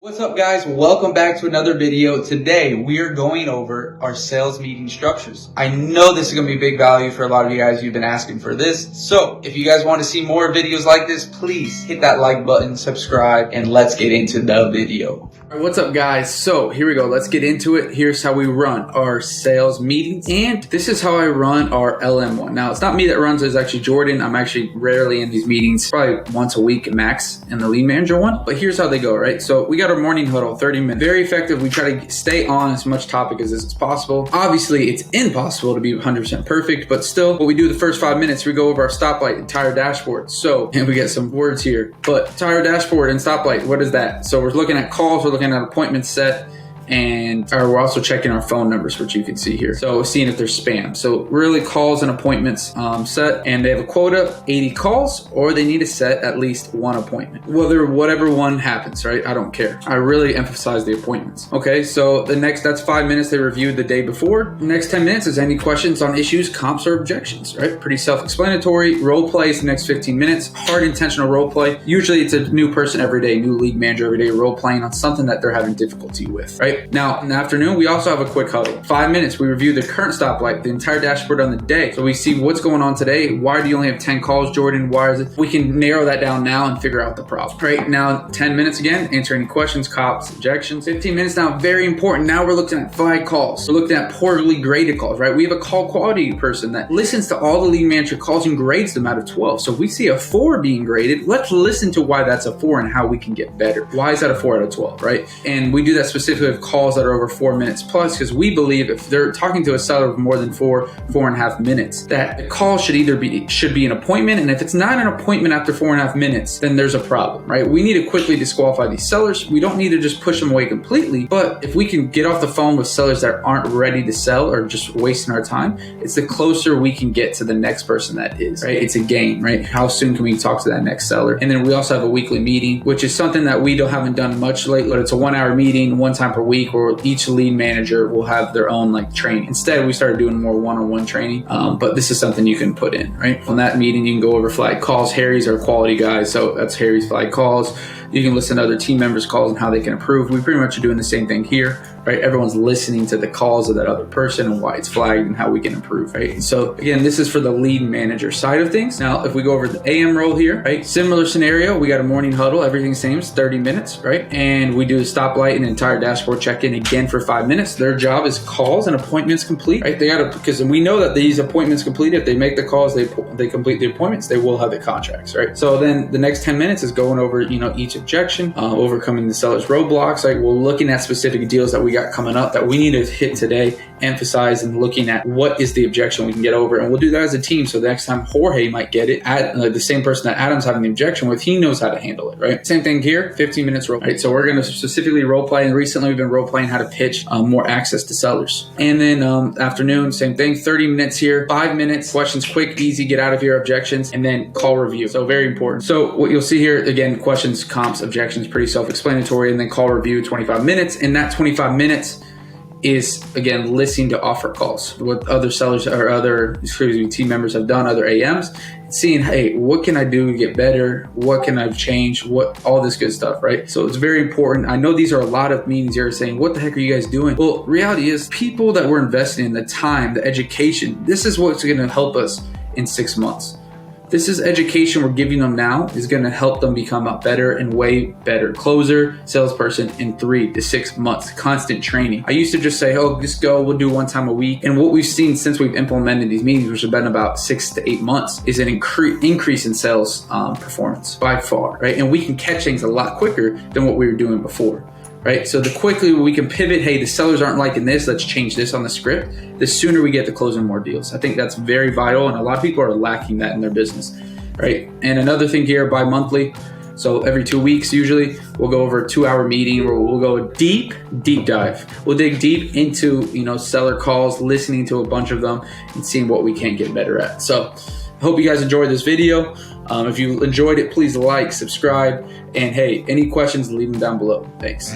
What's up guys, welcome back to another video. Today we are going over our sales meeting structures. I know this is going to be big value for a lot of you guys. You've been asking for this. So if you guys want to see more videos like this, please hit that like button, subscribe, and let's get into the video. All right, what's up guys? So here we go. Let's get into it. Here's how we run our sales meetings. And this is how I run our LM one. Now it's not me that runs it, it's actually Jordan. I'm actually rarely in these meetings, probably once a week max in the lead manager one. But here's how they go, right? So we got our morning huddle, 30 minutes. Very effective. We try to stay on as much topic as is possible. Obviously, it's impossible to be 100% perfect, but still, what we do the first 5 minutes, we go over our stoplight and tire dashboard. So, and we get some words here, but tire dashboard and stoplight, what is that? So we're looking at calls, we're looking at appointments set, and we're also checking our phone numbers, which you can see here. So seeing if there's spam. So really calls and appointments set, and they have a quota, 80 calls, or they need to set at least one appointment. Whatever one happens, right? I don't care. I really emphasize the appointments. Okay, so that's 5 minutes they reviewed the day before. The next 10 minutes is any questions on issues, comps, or objections, right? Pretty self-explanatory. Role play is the next 15 minutes. Hard intentional role play. Usually it's a new person every day, new lead manager every day, role playing on something that they're having difficulty with, right? Now, in the afternoon, we also have a quick huddle. 5 minutes, we review the current stoplight, the entire dashboard on the day. So we see what's going on today. Why do you only have 10 calls, Jordan? Why is it? We can narrow that down now and figure out the problem. Right now, 10 minutes again, answer any questions, cops, objections. 15 minutes now, very important. Now we're looking at 5 calls. We're looking at poorly graded calls, right? We have a call quality person that listens to all the lead manager calls and grades them out of 12. So if we see a 4 being graded, let's listen to why that's a 4 and how we can get better. Why is that a 4 out of 12, right? And we do that specifically with calls that are over 4 minutes plus, because we believe if they're talking to a seller of more than 4.5 minutes, that the call should be an appointment. And if it's not an appointment after 4.5 minutes, then there's a problem, right? We need to quickly disqualify these sellers. We don't need to just push them away completely, but if we can get off the phone with sellers that aren't ready to sell or just wasting our time, it's the closer we can get to the next person that is, right? It's a game, right? How soon can we talk to that next seller? And then we also have a weekly meeting, which is something that we haven't done much lately. It's a 1-hour meeting, one time per week, where each lead manager will have their own training. Instead, we started doing more one-on-one training, but this is something you can put in, right? On that meeting, you can go over flag calls. Harry's our quality guy, so that's Harry's flag calls. You can listen to other team members' calls and how they can improve. We pretty much are doing the same thing here, right? Everyone's listening to the calls of that other person and why it's flagged and how we can improve, right? And so again, this is for the lead manager side of things. Now, if we go over the AM role here, right? Similar scenario, we got a morning huddle, everything's same, it's 30 minutes, right? And we do a stoplight and entire dashboard check-in again for 5 minutes. Their job is calls and appointments complete, right? They got to, because we know that these appointments complete, if they make the calls, they complete the appointments, they will have the contracts, right? So then the next 10 minutes is going over, each objection, overcoming the seller's roadblocks. Like, we're looking at specific deals that we got coming up that we need to hit today, emphasize, and looking at what is the objection we can get over. And we'll do that as a team. So the next time Jorge might get it, the same person that Adam's having the objection with, he knows how to handle it, right? Same thing here, 15 minutes role play. Right? So we're going to specifically role play. And recently we've been role playing how to pitch more access to sellers. And then afternoon, same thing, 30 minutes here, 5 minutes, questions, quick, easy, get out of here, objections, and then call review. So very important. So what you'll see here, again, questions, comps, objections, pretty self-explanatory, and then call review, 25 minutes. And that 25 minutes is, again, listening to offer calls, what other sellers or team members have done, other AMs, seeing, hey, what can I do to get better? What can I change? All this good stuff, right? So it's very important. I know these are a lot of meetings you're saying, what the heck are you guys doing? Well, reality is, people that we're investing in, the time, the education, this is what's going to help us in 6 months. This is education we're giving them now is going to help them become a better and way better closer, salesperson in 3 to 6 months, constant training. I used to just say, oh, just go, we'll do 1 time a week. And what we've seen since we've implemented these meetings, which have been about 6 to 8 months, is an increase in sales performance by far, right? And we can catch things a lot quicker than what we were doing before. Right? So the quickly we can pivot, hey, the sellers aren't liking this, let's change this on the script, the sooner we get to closing more deals. I think that's very vital, and a lot of people are lacking that in their business, right? And another thing here, bi-monthly, so every 2 weeks usually, we'll go over a 2-hour meeting where we'll go deep dive. We'll dig deep into, seller calls, listening to a bunch of them, and seeing what we can get better at. So I hope you guys enjoyed this video. If you enjoyed it, please like, subscribe, and hey, any questions, leave them down below. Thanks.